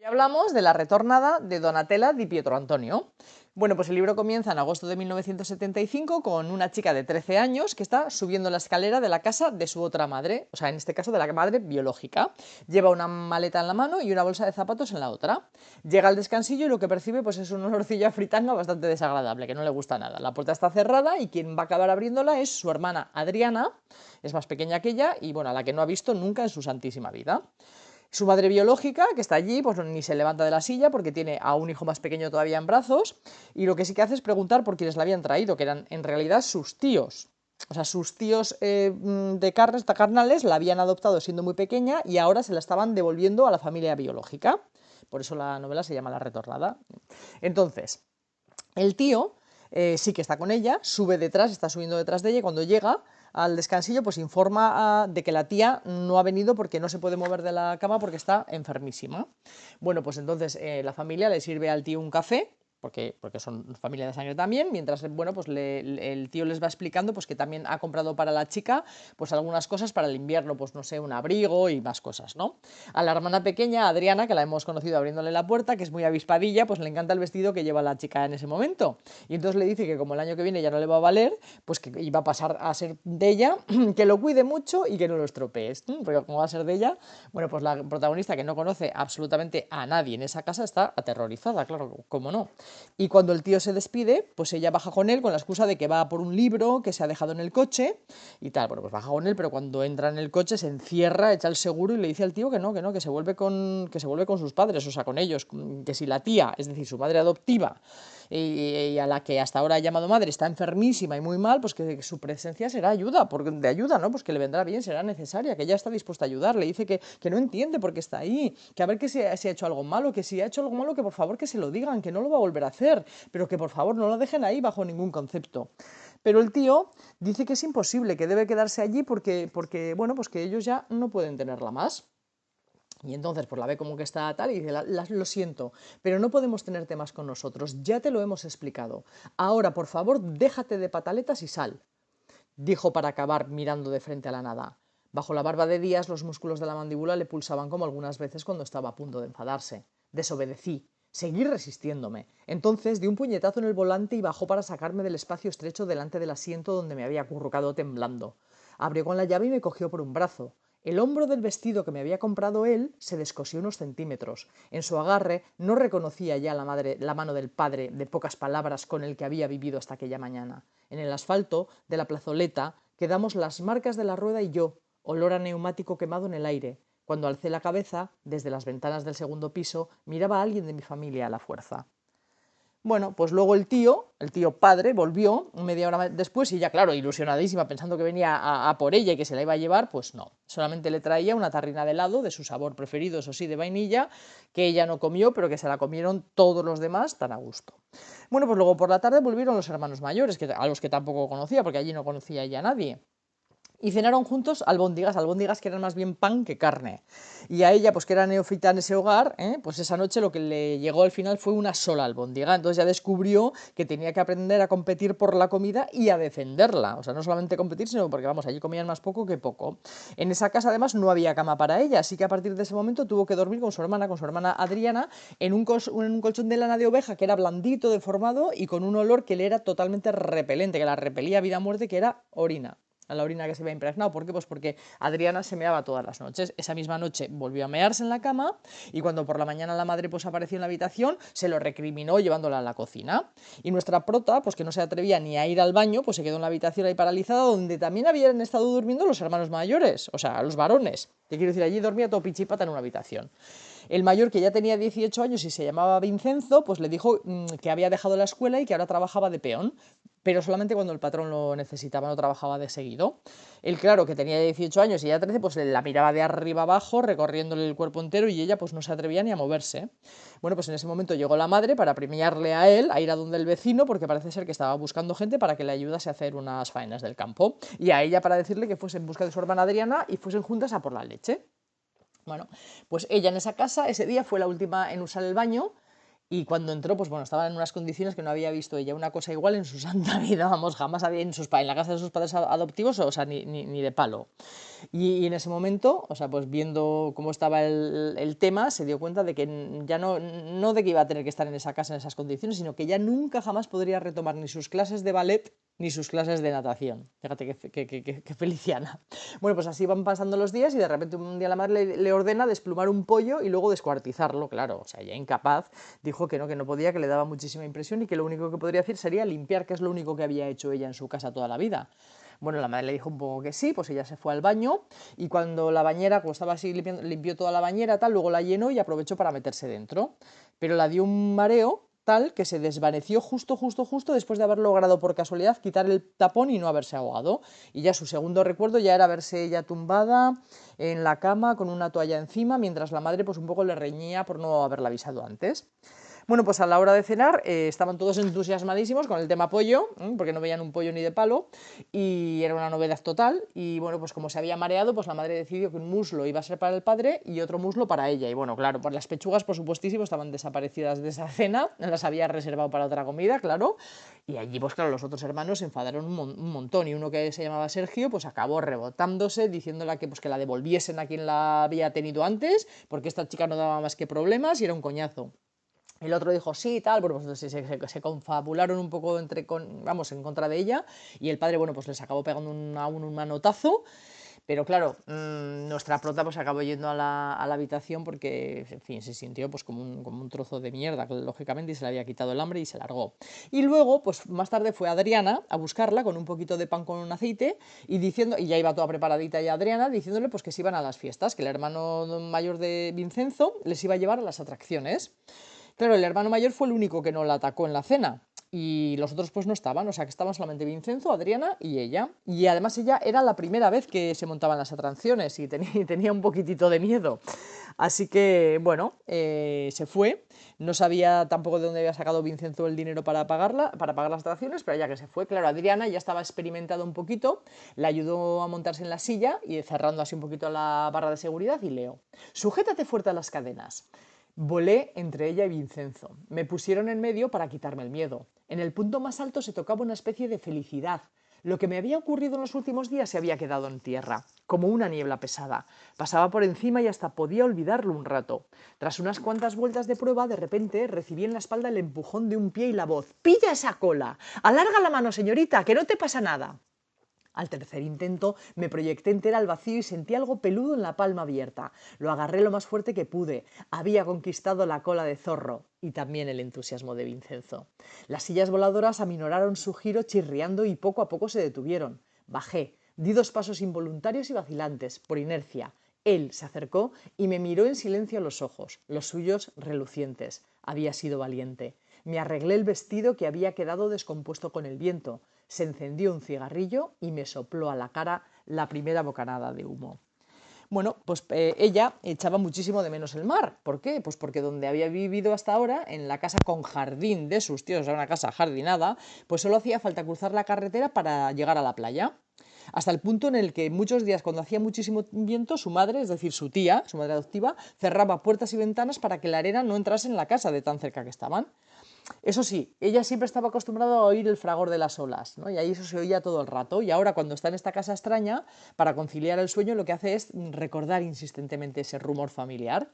Hablamos de la retornada de Donatella di Pietro Antonio. Bueno, pues el libro comienza en agosto de 1975 con una chica de 13 años que está subiendo la escalera de la casa de su otra madre, o sea, en este caso de la madre biológica. Lleva una maleta en la mano y una bolsa de zapatos en la otra. Llega al descansillo y lo que percibe pues es un olorcillo a fritanga bastante desagradable, que no le gusta nada. La puerta está cerrada y quien va a acabar abriéndola es su hermana Adriana, es más pequeña que ella y bueno, a la que no ha visto nunca en su santísima vida. Su madre biológica, que está allí, pues ni se levanta de la silla porque tiene a un hijo más pequeño todavía en brazos, y lo que sí que hace es preguntar por quienes la habían traído, que eran en realidad sus tíos. O sea, sus tíos de carnales la habían adoptado siendo muy pequeña y ahora se la estaban devolviendo a la familia biológica. Por eso la novela se llama La Retornada. Entonces, el tío sí que está con ella, sube detrás, está subiendo detrás de ella y cuando llega al descansillo pues informa de que la tía no ha venido porque no se puede mover de la cama porque está enfermísima. Bueno, pues entonces la familia le sirve al tío un café porque son familia de sangre también, mientras, bueno, pues el tío les va explicando pues que también ha comprado para la chica pues algunas cosas para el invierno, pues no sé, un abrigo y más cosas, ¿no? A la hermana pequeña, Adriana, que la hemos conocido abriéndole la puerta, que es muy avispadilla, pues le encanta el vestido que lleva la chica en ese momento. Y entonces le dice que como el año que viene ya no le va a valer, pues que iba a pasar a ser de ella, que lo cuide mucho y que no lo estropees. Porque como va a ser de ella, bueno, pues la protagonista que no conoce absolutamente a nadie en esa casa está aterrorizada, claro, cómo no. Y cuando el tío se despide, pues ella baja con él con la excusa de que va por un libro que se ha dejado en el coche y tal. Bueno, pues baja con él, pero cuando entra en el coche se encierra, echa el seguro y le dice al tío que no, que se vuelve con sus padres, o sea, con ellos, que si la tía, es decir, su madre adoptiva, y a la que hasta ahora ha llamado madre está enfermísima y muy mal, pues que su presencia será ayuda, de ayuda, ¿no? Pues que le vendrá bien, será necesaria, que ella está dispuesta a ayudar. Le dice que no entiende por qué está ahí, que a ver que si ha hecho algo malo, que si ha hecho algo malo, que por favor que se lo digan, que no lo va a volver a hacer, pero que por favor no lo dejen ahí bajo ningún concepto. Pero el tío dice que es imposible, que debe quedarse allí porque bueno, pues que ellos ya no pueden tenerla más. Y entonces pues la ve como que está tal y dice, lo siento, pero no podemos tenerte más con nosotros, ya te lo hemos explicado. Ahora, por favor, déjate de pataletas y sal, dijo para acabar mirando de frente a la nada. Bajo la barba de Díaz los músculos de la mandíbula le pulsaban como algunas veces cuando estaba a punto de enfadarse. Desobedecí. Seguí resistiéndome. Entonces di un puñetazo en el volante y bajó para sacarme del espacio estrecho delante del asiento donde me había acurrucado temblando. Abrió con la llave y me cogió por un brazo. El hombro del vestido que me había comprado él se descosió unos centímetros. En su agarre no reconocía ya la mano del padre de pocas palabras con el que había vivido hasta aquella mañana. En el asfalto de la plazoleta quedamos las marcas de la rueda y yo, olor a neumático quemado en el aire. Cuando alcé la cabeza, desde las ventanas del segundo piso, miraba a alguien de mi familia a la fuerza. Bueno, pues luego el tío padre, volvió media hora después y ya, claro, ilusionadísima, pensando que venía a por ella y que se la iba a llevar, pues no. Solamente le traía una tarrina de helado de su sabor preferido, eso sí, de vainilla, que ella no comió, pero que se la comieron todos los demás tan a gusto. Bueno, pues luego por la tarde volvieron los hermanos mayores, a los que tampoco conocía, porque allí no conocía ella a nadie. Y cenaron juntos albóndigas que eran más bien pan que carne. Y a ella, pues que era neófita en ese hogar, pues esa noche lo que le llegó al final fue una sola albóndiga. Entonces ya descubrió que tenía que aprender a competir por la comida y a defenderla. O sea, no solamente competir, sino porque, vamos, allí comían más poco que poco. En esa casa, además, no había cama para ella, así que a partir de ese momento tuvo que dormir con su hermana Adriana, en un colchón de lana de oveja que era blandito, deformado y con un olor que le era totalmente repelente, que la repelía a vida o muerte, que era orina. A la orina que se había impregnado. ¿Por qué? Pues porque Adriana se meaba todas las noches. Esa misma noche volvió a mearse en la cama y cuando por la mañana la madre pues apareció en la habitación, se lo recriminó llevándola a la cocina. Y nuestra prota, pues que no se atrevía ni a ir al baño, pues se quedó en la habitación ahí paralizada donde también habían estado durmiendo los hermanos mayores, o sea, los varones. Te quiero decir, allí dormía todo pichipata en una habitación. El mayor, que ya tenía 18 años y se llamaba Vincenzo, pues le dijo que había dejado la escuela y que ahora trabajaba de peón, pero solamente cuando el patrón lo necesitaba, no trabajaba de seguido. Él, claro, que tenía 18 años y ella 13, pues la miraba de arriba abajo, recorriéndole el cuerpo entero y ella pues no se atrevía ni a moverse. Bueno, pues en ese momento llegó la madre para premiarle a él, a ir a donde el vecino, porque parece ser que estaba buscando gente para que le ayudase a hacer unas faenas del campo, y a ella para decirle que fuese en busca de su hermana Adriana y fuesen juntas a por la leche. Bueno, pues ella en esa casa ese día fue la última en usar el baño Y cuando entró, pues bueno, estaba en unas condiciones que no había visto ella una cosa igual en su santa vida, vamos, jamás había en la casa de sus padres adoptivos, o sea, ni de palo. Y en ese momento, o sea, pues viendo cómo estaba el tema, se dio cuenta de que ya no de que iba a tener que estar en esa casa en esas condiciones, sino que ya nunca jamás podría retomar ni sus clases de ballet ni sus clases de natación. Fíjate qué feliciana. Bueno, pues así van pasando los días y de repente un día la madre le ordena desplumar un pollo y luego descuartizarlo, claro, o sea, ya incapaz, dijo que no podía, que le daba muchísima impresión y que lo único que podría hacer sería limpiar, que es lo único que había hecho ella en su casa toda la vida. Bueno, la madre le dijo un poco que sí, pues ella se fue al baño y cuando la bañera, como estaba así, limpió toda la bañera, tal, luego la llenó y aprovechó para meterse dentro. Pero la dio un mareo tal que se desvaneció justo después de haber logrado por casualidad quitar el tapón y no haberse ahogado. Y ya su segundo recuerdo ya era verse ella tumbada en la cama con una toalla encima, mientras la madre pues un poco le reñía por no haberla avisado antes. Bueno, pues a la hora de cenar estaban todos entusiasmadísimos con el tema pollo, porque no veían un pollo ni de palo, y era una novedad total. Y bueno, pues como se había mareado, pues la madre decidió que un muslo iba a ser para el padre y otro muslo para ella. Y bueno, claro, pues las pechugas, por supuestísimo, estaban desaparecidas de esa cena, las había reservado para otra comida, claro. Y allí, pues claro, los otros hermanos se enfadaron un montón. Y uno que se llamaba Sergio, pues acabó rebotándose, diciéndole que, pues, que la devolviesen a quien la había tenido antes, porque esta chica no daba más que problemas y era un coñazo. El otro dijo sí, tal, bueno, pues se confabularon un poco vamos, en contra de ella y el padre, bueno, pues les acabó pegando un manotazo, pero claro, nuestra prota pues acabó yendo a la habitación porque, en fin, se sintió pues como un trozo de mierda, lógicamente, y se le había quitado el hambre y se largó. Y luego, pues más tarde fue Adriana a buscarla con un poquito de pan con un aceite y ya iba toda preparadita ya Adriana, diciéndole pues que se iban a las fiestas, que el hermano mayor de Vincenzo les iba a llevar a las atracciones. Claro, el hermano mayor fue el único que no la atacó en la cena y los otros pues no estaban, o sea que estaban solamente Vincenzo, Adriana y ella. Y además ella era la primera vez que se montaban las atracciones y tenía un poquitito de miedo. Así que bueno, se fue. No sabía tampoco de dónde había sacado Vincenzo el dinero para pagar las atracciones, pero ya que se fue, claro, Adriana ya estaba experimentada un poquito, le ayudó a montarse en la silla y cerrando así un poquito la barra de seguridad y leo: sujétate fuerte a las cadenas. Volé entre ella y Vincenzo. Me pusieron en medio para quitarme el miedo. En el punto más alto se tocaba una especie de felicidad. Lo que me había ocurrido en los últimos días se había quedado en tierra, como una niebla pesada. Pasaba por encima y hasta podía olvidarlo un rato. Tras unas cuantas vueltas de prueba, de repente recibí en la espalda el empujón de un pie y la voz: ¡pilla esa cola! ¡Alarga la mano, señorita, que no te pasa nada! Al tercer intento me proyecté entera al vacío y sentí algo peludo en la palma abierta. Lo agarré lo más fuerte que pude. Había conquistado la cola de zorro y también el entusiasmo de Vincenzo. Las sillas voladoras aminoraron su giro chirriando y poco a poco se detuvieron. Bajé, di 2 pasos involuntarios y vacilantes, por inercia. Él se acercó y me miró en silencio a los ojos, los suyos relucientes. Había sido valiente. Me arreglé el vestido que había quedado descompuesto con el viento. Se encendió un cigarrillo y me sopló a la cara la primera bocanada de humo. Bueno, pues ella echaba muchísimo de menos el mar. ¿Por qué? Pues porque donde había vivido hasta ahora, en la casa con jardín de sus tíos, o sea, una casa jardinada, pues solo hacía falta cruzar la carretera para llegar a la playa. Hasta el punto en el que muchos días, cuando hacía muchísimo viento, su madre, es decir, su tía, su madre adoptiva, cerraba puertas y ventanas para que la arena no entrase en la casa de tan cerca que estaban. Eso sí, ella siempre estaba acostumbrada a oír el fragor de las olas, ¿no? Y ahí eso se oía todo el rato. Y ahora, cuando está en esta casa extraña, para conciliar el sueño, lo que hace es recordar insistentemente ese rumor familiar.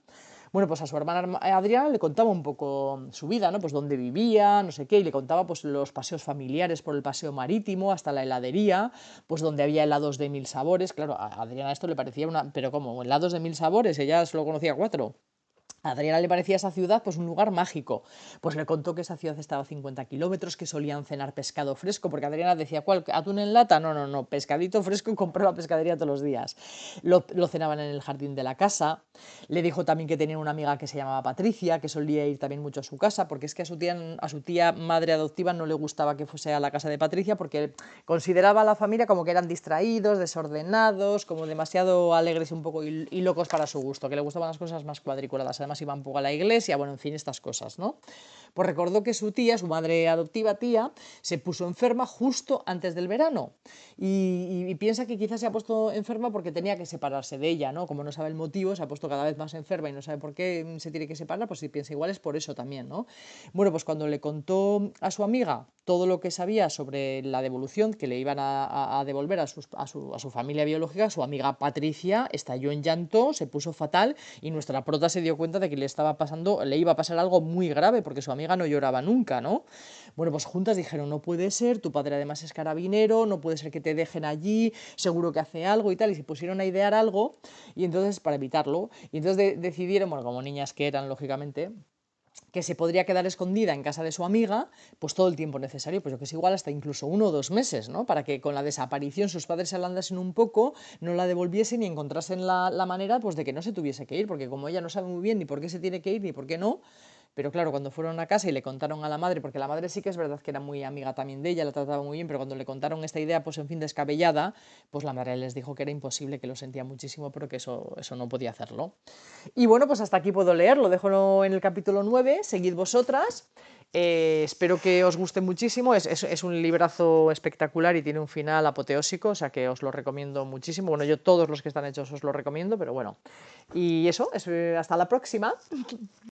Bueno, pues a su hermana Adriana le contaba un poco su vida, ¿no? Pues dónde vivía, no sé qué, y le contaba pues los paseos familiares por el paseo marítimo hasta la heladería, pues donde había helados de 1000 sabores. Claro, a Adriana esto le parecía una... Pero ¿cómo? ¿Helados de 1000 sabores? Ella solo conocía 4. A Adriana le parecía esa ciudad pues un lugar mágico. Pues le contó que esa ciudad estaba a 50 kilómetros, que solían cenar pescado fresco, porque Adriana decía: ¿cuál? ¿Atún en lata? No, no, no, pescadito fresco y compró la pescadería todos los días. Lo cenaban en el jardín de la casa. Le dijo también que tenía una amiga que se llamaba Patricia, que solía ir también mucho a su casa, porque es que a su tía madre adoptiva no le gustaba que fuese a la casa de Patricia, porque consideraba a la familia como que eran distraídos, desordenados, como demasiado alegres un poco y locos para su gusto, que le gustaban las cosas más cuadriculadas. Además iba un poco a la iglesia, bueno, en fin, estas cosas, ¿no? pues recordó que su tía, su madre adoptiva tía, se puso enferma justo antes del verano y piensa que quizás se ha puesto enferma porque tenía que separarse de ella, ¿no? Como no sabe el motivo, se ha puesto cada vez más enferma y no sabe por qué se tiene que separar, pues si piensa igual es por eso también, ¿no? Bueno, pues cuando le contó a su amiga todo lo que sabía sobre la devolución que le iban a devolver a su familia biológica, su amiga Patricia estalló en llanto, se puso fatal y nuestra prota se dio cuenta de que le iba a pasar algo muy grave porque su amiga no lloraba nunca, ¿no? Bueno, pues juntas dijeron, no puede ser, tu padre además es carabinero, no puede ser que te dejen allí, seguro que hace algo y tal, y se pusieron a idear algo y entonces para evitarlo, y entonces decidieron, bueno, como niñas que eran, lógicamente, que se podría quedar escondida en casa de su amiga, pues todo el tiempo necesario, pues yo que sé, igual hasta incluso 1 o 2 meses, ¿no? Para que con la desaparición sus padres se ablandasen un poco, no la devolviesen y encontrasen la manera, pues de que no se tuviese que ir, porque como ella no sabe muy bien ni por qué se tiene que ir ni por qué no, pero claro, cuando fueron a casa y le contaron a la madre, porque la madre sí que es verdad que era muy amiga también de ella, la trataba muy bien, pero cuando le contaron esta idea, pues en fin, descabellada, pues la madre les dijo que era imposible, que lo sentía muchísimo, pero que eso no podía hacerlo. Y bueno, pues hasta aquí puedo leer, lo dejo en el capítulo 9, seguid vosotras. Espero que os guste muchísimo, es un librazo espectacular y tiene un final apoteósico, o sea que os lo recomiendo muchísimo. Bueno, yo todos los que están hechos os lo recomiendo, pero bueno. Y eso, hasta la próxima.